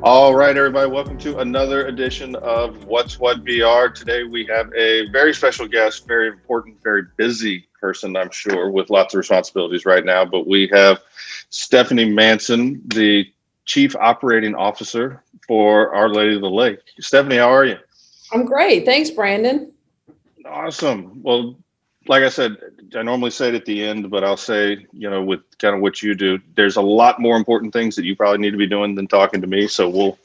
All right, everybody, welcome to another edition of What's What VR. Today we have a very special guest, very important, very busy person, I'm sure, with lots of responsibilities right now. But we have Stephanie Manson, the Chief Operating Officer for Our Lady of the Lake. Stephanie, how are you? I'm great. Thanks, Brandon. Awesome. Well, like I said, I normally say it at the end, but I'll say, with kind of what you do, there's a lot more important things that you probably need to be doing than talking to me. So we'll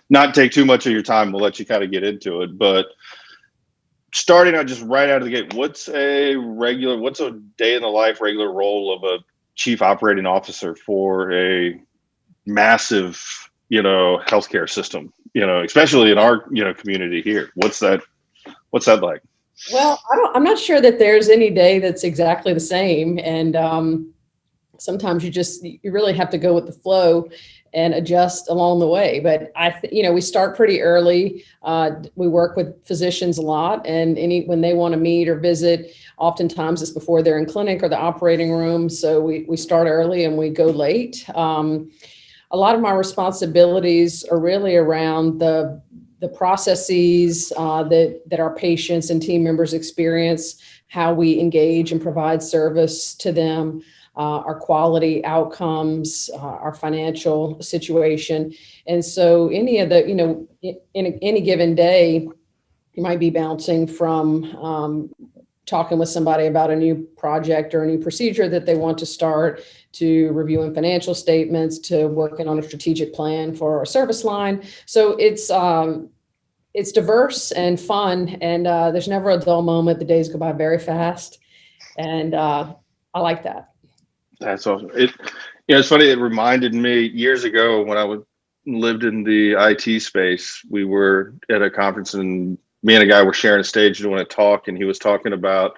not take too much of your time. We'll let you kind of get into it. But starting out just right out of the gate, what's a day in the life, regular role of a chief operating officer for a massive, healthcare system, especially in our, community here? What's that like? Well, I'm not sure that there's any day that's exactly the same. And sometimes you really have to go with the flow and adjust along the way. But we start pretty early. We work with physicians a lot, and when they want to meet or visit, oftentimes it's before they're in clinic or the operating room. So we start early and we go late. A lot of my responsibilities are really around the processes that our patients and team members experience, how we engage and provide service to them, our quality outcomes, our financial situation. And so any of the, in any given day, you might be bouncing from talking with somebody about a new project or a new procedure that they want to start, to reviewing financial statements, to working on a strategic plan for our service line. So it's diverse and fun, and there's never a dull moment. The days go by very fast, and I like that. That's awesome. It's funny. It reminded me years ago when I lived in the IT space. We were at a conference, and me and a guy were sharing a stage doing a talk, and he was talking about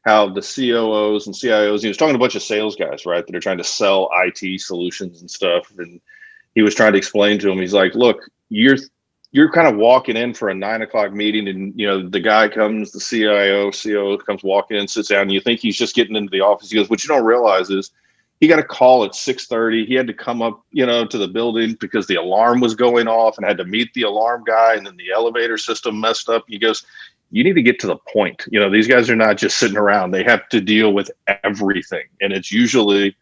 how the COOs and CIOs. He was talking to a bunch of sales guys, right, that are trying to sell IT solutions and stuff, and he was trying to explain to him. He's like, "Look, you're kind of walking in for a 9 o'clock meeting, and the guy comes, the COO comes walking in, sits down, and you think he's just getting into the office. He goes, what you don't realize is he got a call at 6:30. He had to come up, to the building because the alarm was going off and had to meet the alarm guy, and then the elevator system messed up." He goes, you need to get to the point. These guys are not just sitting around. They have to deal with everything. And it's usually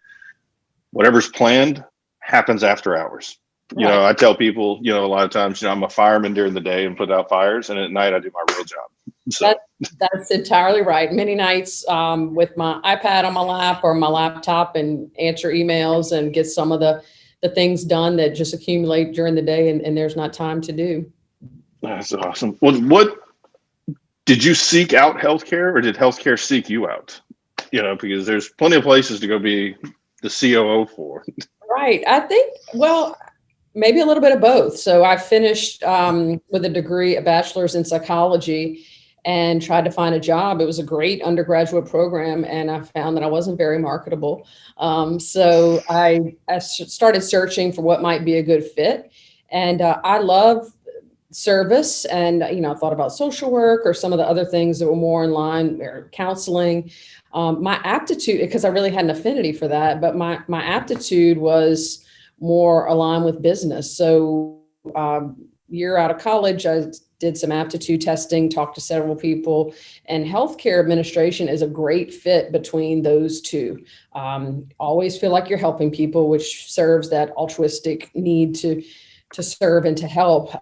whatever's planned happens after hours. Right. I tell people, a lot of times, I'm a fireman during the day and put out fires, and at night I do my real job. So that's entirely right. Many nights with my iPad on my lap or my laptop, and answer emails and get some of the things done that just accumulate during the day, and there's not time to do. That's awesome. Well, what did you seek out healthcare, or did healthcare seek you out? Because there's plenty of places to go be the COO for. Right. I think, well, maybe a little bit of both. So I finished with a degree, a bachelor's in psychology, and tried to find a job. It was a great undergraduate program, and I found that I wasn't very marketable. So I started searching for what might be a good fit. And I love service, and I thought about social work or some of the other things that were more in line, or counseling. My aptitude, because I really had an affinity for that, but my aptitude was more aligned with business. So year out of college, I did some aptitude testing, talked to several people, and healthcare administration is a great fit between those two. Always feel like you're helping people, which serves that altruistic need to serve and to help.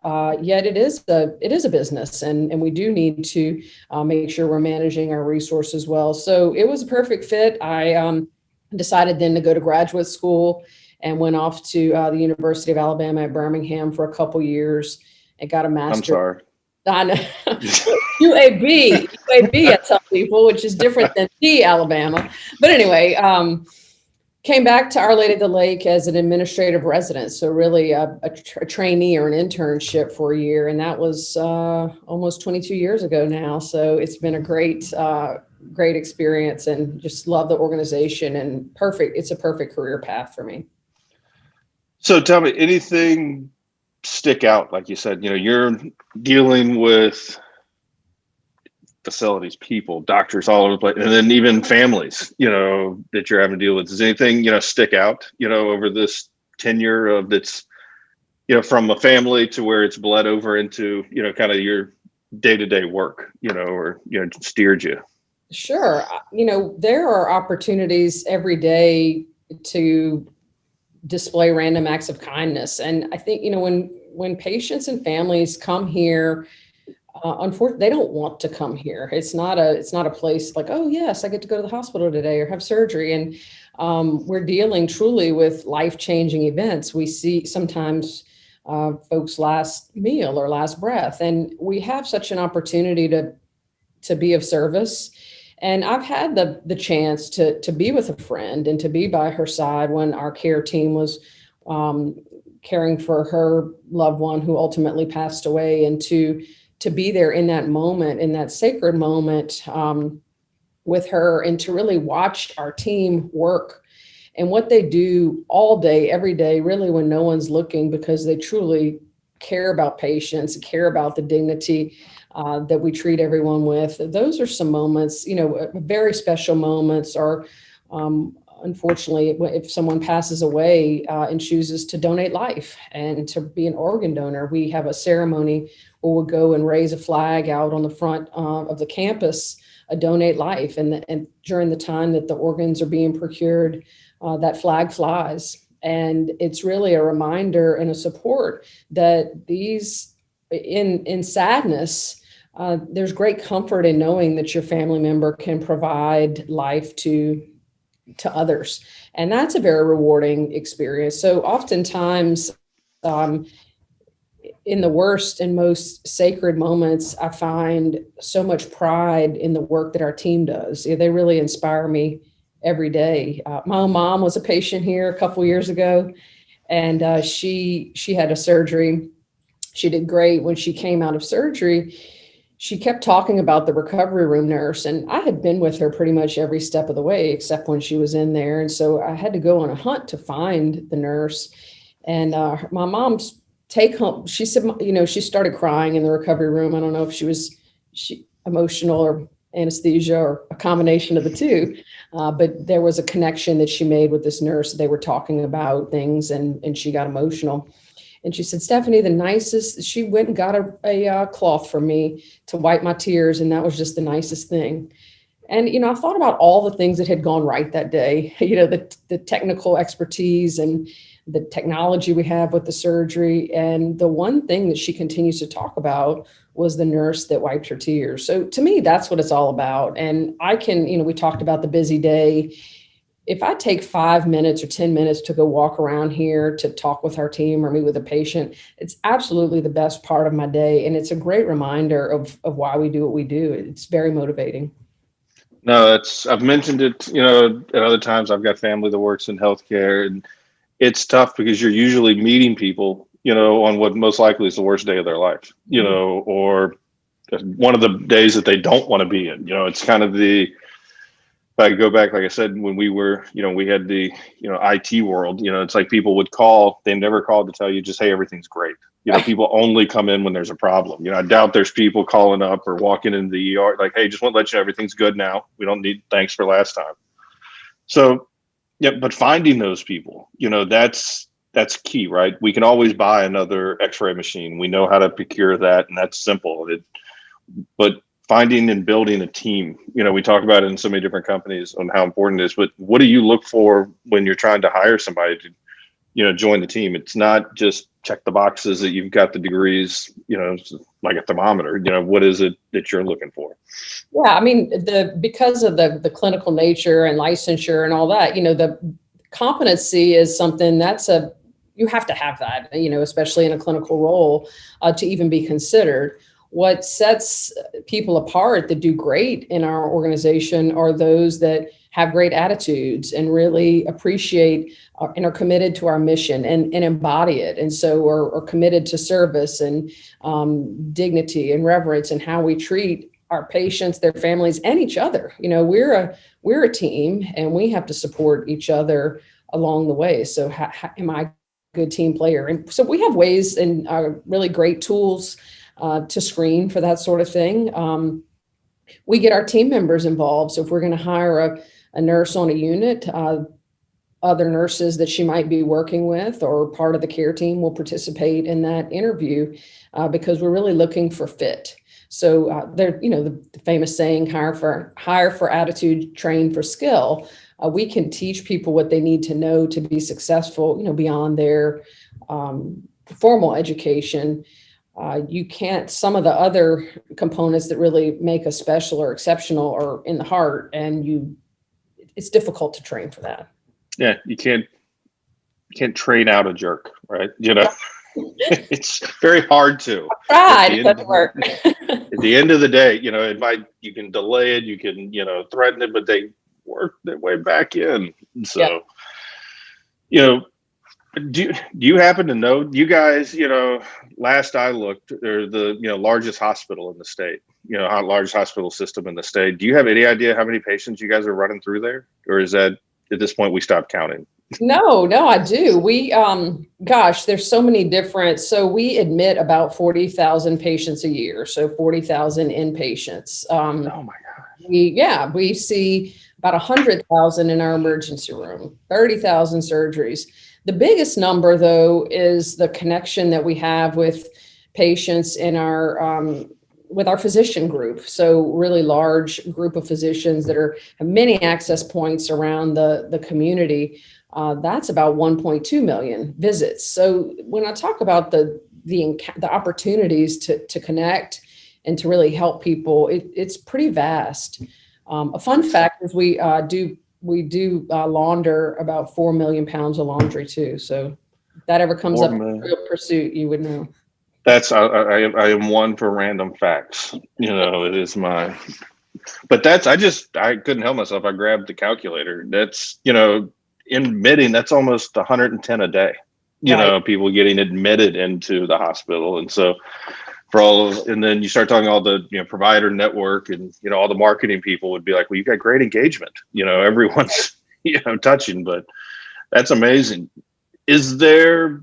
Yet it is a business, and we do need to make sure we're managing our resources well. So it was a perfect fit. I decided then to go to graduate school, and went off to the University of Alabama at Birmingham for a couple years and got a master's. I'm sorry. I know. UAB, I tell people, which is different than the Alabama. But anyway, came back to Our Lady of the Lake as an administrative resident. So really a trainee or an internship for a year. And that was almost 22 years ago now. So it's been a great experience, and just love the organization, and it's a perfect career path for me. So tell me, anything stick out? Like you said, you're dealing with facilities, people, doctors all over the place, and then even families, that you're having to deal with. Does anything, stick out, over this tenure of that's from a family to where it's bled over into, kind of your day-to-day work, or, steered you? Sure. There are opportunities every day to display random acts of kindness. And I think, when patients and families come here, unfortunately, they don't want to come here. It's not a place like, oh yes, I get to go to the hospital today or have surgery. And we're dealing truly with life-changing events. We see sometimes folks' last meal or last breath, and we have such an opportunity to be of service. And I've had the chance to be with a friend and to be by her side when our care team was caring for her loved one who ultimately passed away, and to be there in that moment, in that sacred moment, with her, and to really watch our team work and what they do all day, every day, really when no one's looking, because they truly care about patients, care about the dignity that we treat everyone with. Those are some moments, very special moments. Or unfortunately, if someone passes away and chooses to donate life and to be an organ donor, we have a ceremony where we'll go and raise a flag out on the front of the campus, donate life. And during the time that the organs are being procured, that flag flies. And it's really a reminder and a support that in sadness, there's great comfort in knowing that your family member can provide life to others. And that's a very rewarding experience. So oftentimes, in the worst and most sacred moments, I find so much pride in the work that our team does. They really inspire me every day. My own mom was a patient here a couple years ago, and she had a surgery. She did great. When she came out of surgery, she kept talking about the recovery room nurse, and I had been with her pretty much every step of the way, except when she was in there. And so I had to go on a hunt to find the nurse. And my mom's take home, she said, she started crying in the recovery room. I don't know if she emotional or anesthesia or a combination of the two. But there was a connection that she made with this nurse. They were talking about things, and she got emotional. And she said, Stephanie, the nicest, she went and got a cloth for me to wipe my tears. And that was just the nicest thing. And, I thought about all the things that had gone right that day, the technical expertise and the technology we have with the surgery. And the one thing that she continues to talk about was the nurse that wiped her tears. So to me, that's what it's all about. And I can, we talked about the busy day. If I take 5 minutes or 10 minutes to go walk around here to talk with our team or meet with a patient, it's absolutely the best part of my day. And it's a great reminder of why we do what we do. It's very motivating. No, I've mentioned it, at other times. I've got family that works in healthcare, and it's tough because you're usually meeting people, on what most likely is the worst day of their life, or one of the days that they don't want to be in. It's kind of if I go back, like I said, when we were, we had the, IT world, it's like people would call, they never called to tell you just, hey, everything's great. People only come in when there's a problem. I doubt there's people calling up or walking into the ER like, hey, just want to let you know everything's good now. We don't need thanks for last time. So, yeah, but finding those people, that's key, right? We can always buy another X-ray machine. We know how to procure that, and that's simple. But finding and building a team, we talk about it in so many different companies on how important it is, but what do you look for when you're trying to hire somebody to, join the team? It's not just check the boxes that you've got the degrees, like a thermometer. What is it that you're looking for? Yeah, I mean, because of the clinical nature and licensure and all that, the competency is something you have to have that, especially in a clinical role, to even be considered. What sets people apart that do great in our organization are those that have great attitudes and really appreciate and are committed to our mission and embody it. And so are committed to service and dignity and reverence and how we treat our patients, their families, and each other. We're a team, and we have to support each other along the way. So am I a good team player? And so we have ways and really great tools to screen for that sort of thing. We get our team members involved. So if we're going to hire a nurse on a unit, other nurses that she might be working with or part of the care team will participate in that interview because we're really looking for fit. So there, the famous saying, hire for attitude, train for skill. We can teach people what they need to know to be successful, beyond their formal education. You can't, some of the other components that really make us special or exceptional are in the heart, and it's difficult to train for that. Yeah, you can't train out a jerk, right? It's very hard to. It doesn't work. At the end of the day, you can delay it, you can, threaten it, but they work their way back in. So, do you happen to know, you guys, last I looked, they're the, largest hospital in the state, largest hospital system in the state. Do you have any idea how many patients you guys are running through there? Or is that at this point we stopped counting? No, I do. We, there's so many different, so we admit about 40,000 patients a year. So 40,000 inpatients. Oh my gosh. We see about 100,000 in our emergency room, 30,000 surgeries. The biggest number though, is the connection that we have with patients in our, with our physician group. So really large group of physicians that have many access points around the community. That's about 1.2 million visits. So when I talk about the opportunities to connect and to really help people, it's pretty vast. A fun fact is we do launder about 4 million pounds of laundry too. So if that ever comes up in real pursuit, you would know. That's I am one for random facts. It is but I couldn't help myself. I grabbed the calculator. That's, admitting, that's almost 110 a day, Right. People getting admitted into the hospital. And so and then you start talking all the, provider network and, all the marketing people would be like, well, you got great engagement, everyone's, touching, but that's amazing. Is there,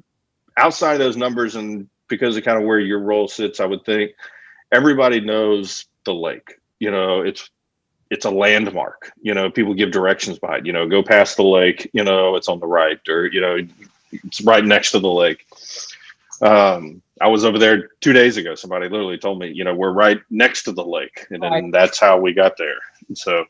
outside of those numbers, and because of kind of where your role sits, I would think everybody knows the lake, it's a landmark, people give directions by it, go past the lake, it's on the right, or, it's right next to the lake. I was over there 2 days ago. Somebody literally told me, we're right next to the lake, and then that's how we got there. And so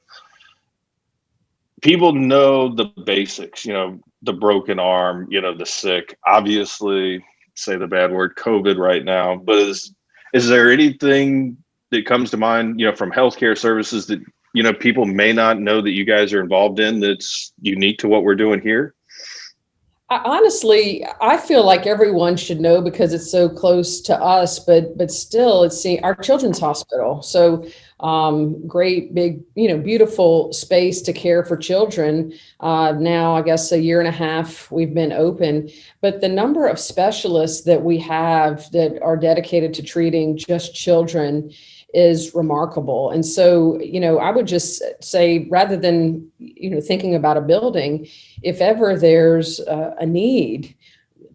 people know the basics, the broken arm, the sick, obviously, say the bad word, COVID right now, but is there anything that comes to mind, from healthcare services that, people may not know that you guys are involved in that's unique to what we're doing here? Honestly, I feel like everyone should know because it's so close to us, but still it's our children's hospital. So great, big, beautiful space to care for children. Now, I guess a year and a half we've been open, but the number of specialists that we have that are dedicated to treating just children is remarkable. And so, I would just say, rather than, thinking about a building, if ever there's a need,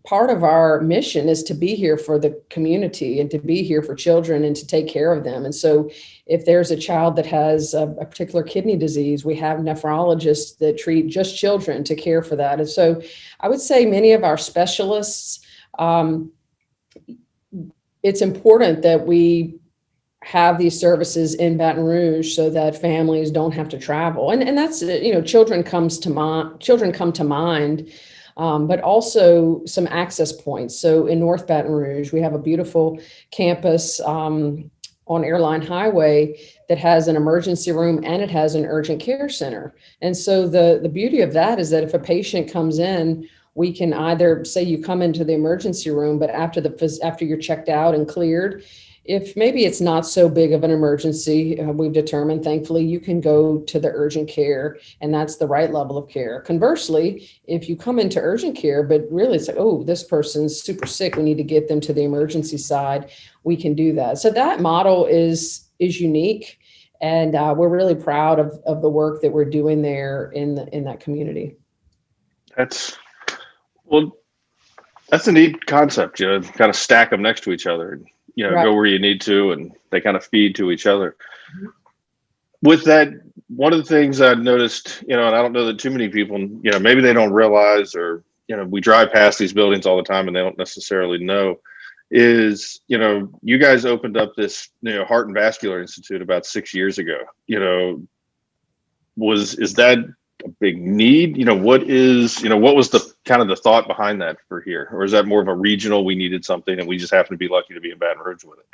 part of our mission is to be here for the community and to be here for children and to take care of them. And so if there's a child that has a particular kidney disease, we have nephrologists that treat just children to care for that. And so I would say many of our specialists, it's important that we have these services in Baton Rouge so that families don't have to travel. And that's, children come to mind, but also some access points. So in North Baton Rouge, we have a beautiful campus on Airline Highway that has an emergency room and it has an urgent care center. And so the beauty of that is that if a patient comes in, we can either say you come into the emergency room, but after you're checked out and cleared, if maybe it's not so big of an emergency, we've determined, thankfully, you can go to the urgent care, and that's the right level of care. Conversely, if you come into urgent care, but really it's like, oh, this person's super sick, we need to get them to the emergency side, we can do that. So that model is unique, and we're really proud of the work that we're doing there in that community. That's a neat concept, kind of stack them next to each other. Right. Go where you need to, and they kind of feed to each other. with that, one of the things I noticed, and I don't know that too many people, maybe they don't realize, or, we drive past these buildings all the time and they don't necessarily know, is, you guys opened up this, Heart and Vascular Institute about 6 years ago. Is that a big need? What was the kind of the thought behind that for here? Or is that more of a regional, we needed something and we just happen to be lucky to be in Baton Rouge with it?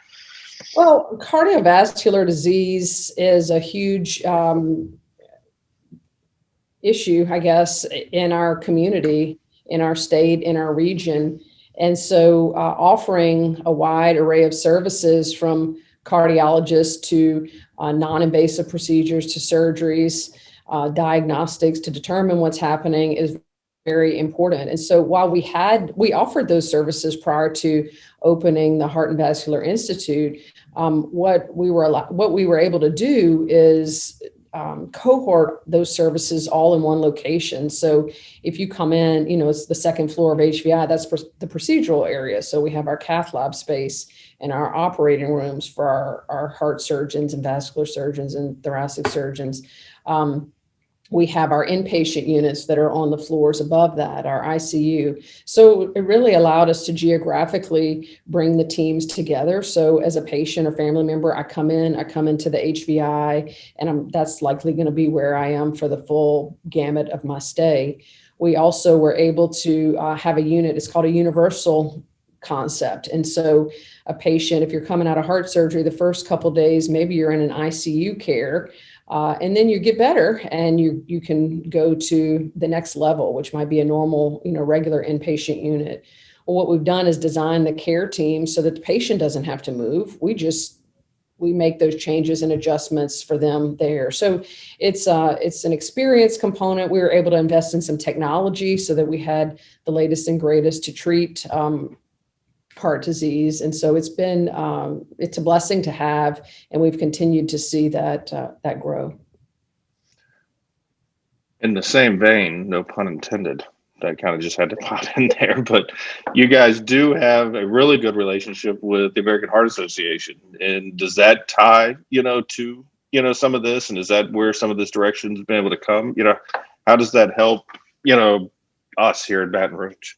Well, cardiovascular disease is a huge issue, I guess, in our community, in our state, in our region. And so offering a wide array of services from cardiologists to non-invasive procedures to surgeries, diagnostics to determine what's happening is very important. And so while we offered those services prior to opening the Heart and Vascular Institute, what we were able to do is cohort those services all in one location. So if you come in, it's the second floor of HVI, that's the procedural area. So we have our cath lab space and our operating rooms for our heart surgeons and vascular surgeons and thoracic surgeons. We have our inpatient units that are on the floors above that, our ICU. So it really allowed us to geographically bring the teams together. So as a patient or family member, I come into the HVI, and that's likely going to be where I am for the full gamut of my stay. We also were able to have a unit, it's called a universal concept. And so a patient, if you're coming out of heart surgery, the first couple of days, maybe you're in an ICU care, and then you get better and you can go to the next level, which might be a normal, regular inpatient unit. Well, what we've done is design the care team so that the patient doesn't have to move. We make those changes and adjustments for them there. So it's an experience component. We were able to invest in some technology so that we had the latest and greatest to treat heart disease. And so it's a blessing to have, and we've continued to see that grow. In the same vein, no pun intended, that kind of just had to pop in there, but you guys do have a really good relationship with the American Heart Association. And does that tie, to, some of this, and is that where some of this direction has been able to come? How does that help, us here in Baton Rouge?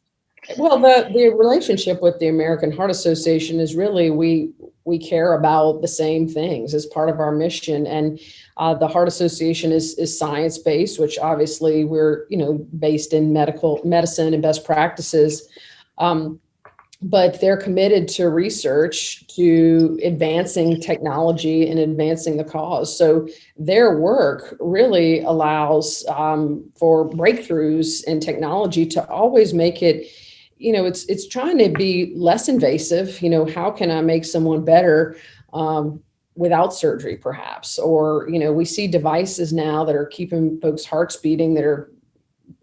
Well, the relationship with the American Heart Association is really, we care about the same things as part of our mission. And the Heart Association is science-based, which obviously we're, based in medicine and best practices. But they're committed to research, to advancing technology and advancing the cause. So their work really allows for breakthroughs in technology to always make it, it's trying to be less invasive. How can I make someone better without surgery, perhaps? Or, we see devices now that are keeping folks' hearts beating that are,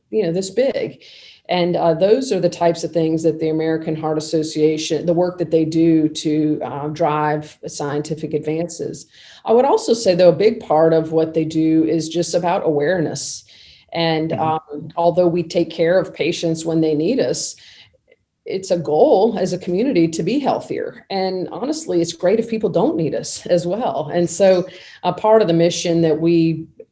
this big. And those are the types of things that the American Heart Association, the work that they do to drive scientific advances. I would also say, though, a big part of what they do is just about awareness. And although we take care of patients when they need us, it's a goal as a community to be healthier. And honestly, it's great if people don't need us as well. And so a part of the mission that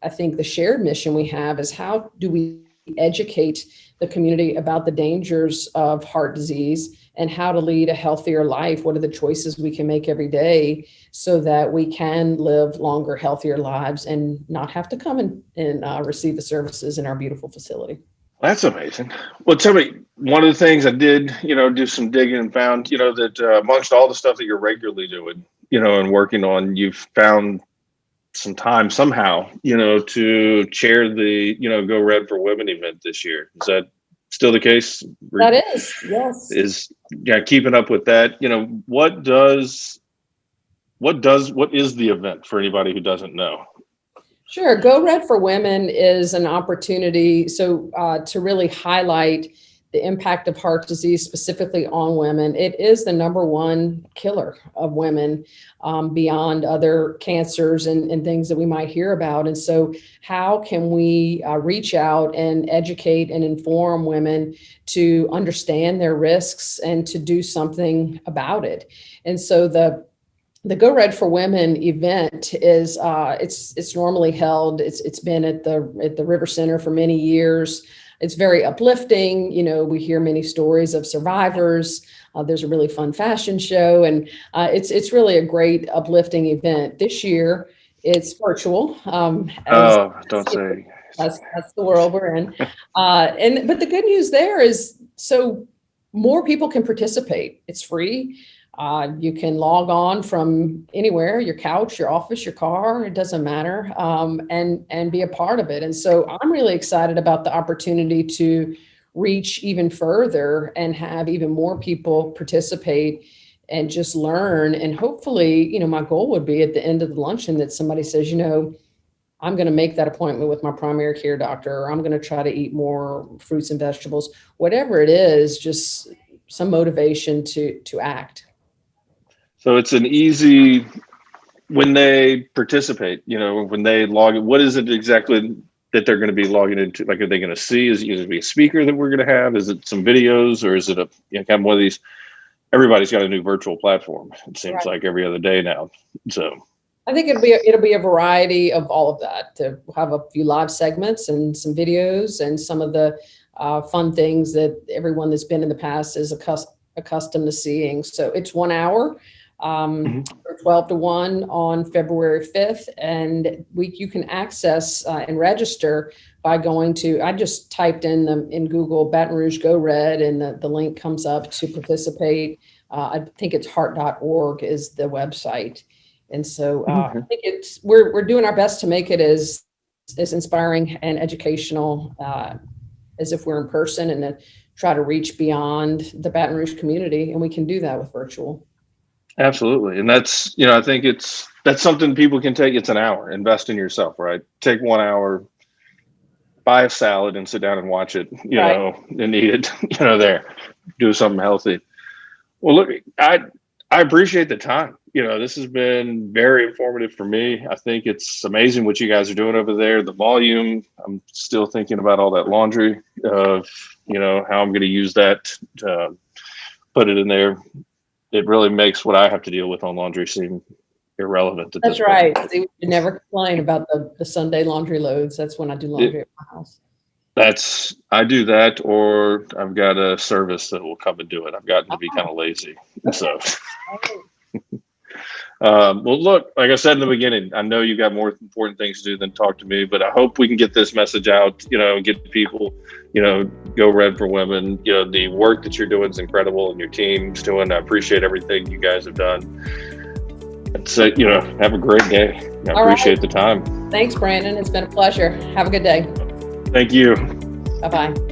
I think the shared mission we have is, how do we educate the community about the dangers of heart disease and how to lead a healthier life? What are the choices we can make every day so that we can live longer, healthier lives and not have to come and receive the services in our beautiful facility? That's amazing. Well, tell me, one of the things I did, do some digging and found, that amongst all the stuff that you're regularly doing, and working on, you've found some time somehow, to chair the, Go Red for Women event this year. Is that still the case? That is, yes. Keeping up with that, what is the event for anybody who doesn't know? Sure. Go Red for Women is an opportunity to really highlight the impact of heart disease specifically on women. It is the number one killer of women, beyond other cancers and things that we might hear about. And so how can we reach out and educate and inform women to understand their risks and to do something about it? And so the the Go Red for Women event is it's normally held. It's been at the River Center for many years. It's very uplifting. You know, we hear many stories of survivors. There's a really fun fashion show, and it's really a great uplifting event. This year, it's virtual. As Oh, don't say. that's the world we're in. But the good news there is, so more people can participate. It's free. You can log on from anywhere, your couch, your office, your car, it doesn't matter, and be a part of it. And so I'm really excited about the opportunity to reach even further and have even more people participate and just learn. And hopefully, you know, my goal would be at the end of the luncheon that somebody says, you know, I'm going to make that appointment with my primary care doctor, or I'm going to try to eat more fruits and vegetables, whatever it is, just some motivation to act. So it's an easy, when they participate, you know, when they log in, what is it exactly that they're going to be logging into? Like, are they going to see? Is it going to be a speaker that we're going to have? Is it some videos, or is it a, you know, kind of one of these? Everybody's got a new virtual platform. It seems Right. like every other day now. So I think it'll be a variety of all of that. To have a few live segments and some videos and some of the fun things that everyone that's been in the past is accustomed to seeing. So it's 1 hour. Mhm. 12 to 1 on February 5th. And you can access and register by going to, I just typed in Google Baton Rouge Go Red, and the link comes up to participate. I think it's heart.org is the website. And so I think we're doing our best to make it as inspiring and educational as if we're in person, and to try to reach beyond the Baton Rouge community. And we can do that with virtual. Absolutely. And that's, you know, I think that's something people can take. It's an hour, invest in yourself, right? Take 1 hour, buy a salad and sit down and watch it, you Right. know, and eat it, you know, there, do something healthy. Well, look, I appreciate the time. You know, this has been very informative for me. I think it's amazing what you guys are doing over there. The volume, I'm still thinking about all that laundry of, you know, how I'm going to use that to put it in there. It really makes what I have to deal with on laundry seem irrelevant at this That's right. point. See, we should never complain about the Sunday laundry loads. That's when I do laundry at my house. I do that, or I've got a service that will come and do it. I've gotten to be kind of lazy. So, well, look, like I said in the beginning, I know you got more important things to do than talk to me, but I hope we can get this message out, you know, get people, you know, Go Red for Women. You know, the work that you're doing is incredible, and your team's doing. I appreciate everything you guys have done. And so, you know, have a great day. I appreciate the time. Thanks, Brandon. It's been a pleasure. Have a good day. Thank you. Bye-bye.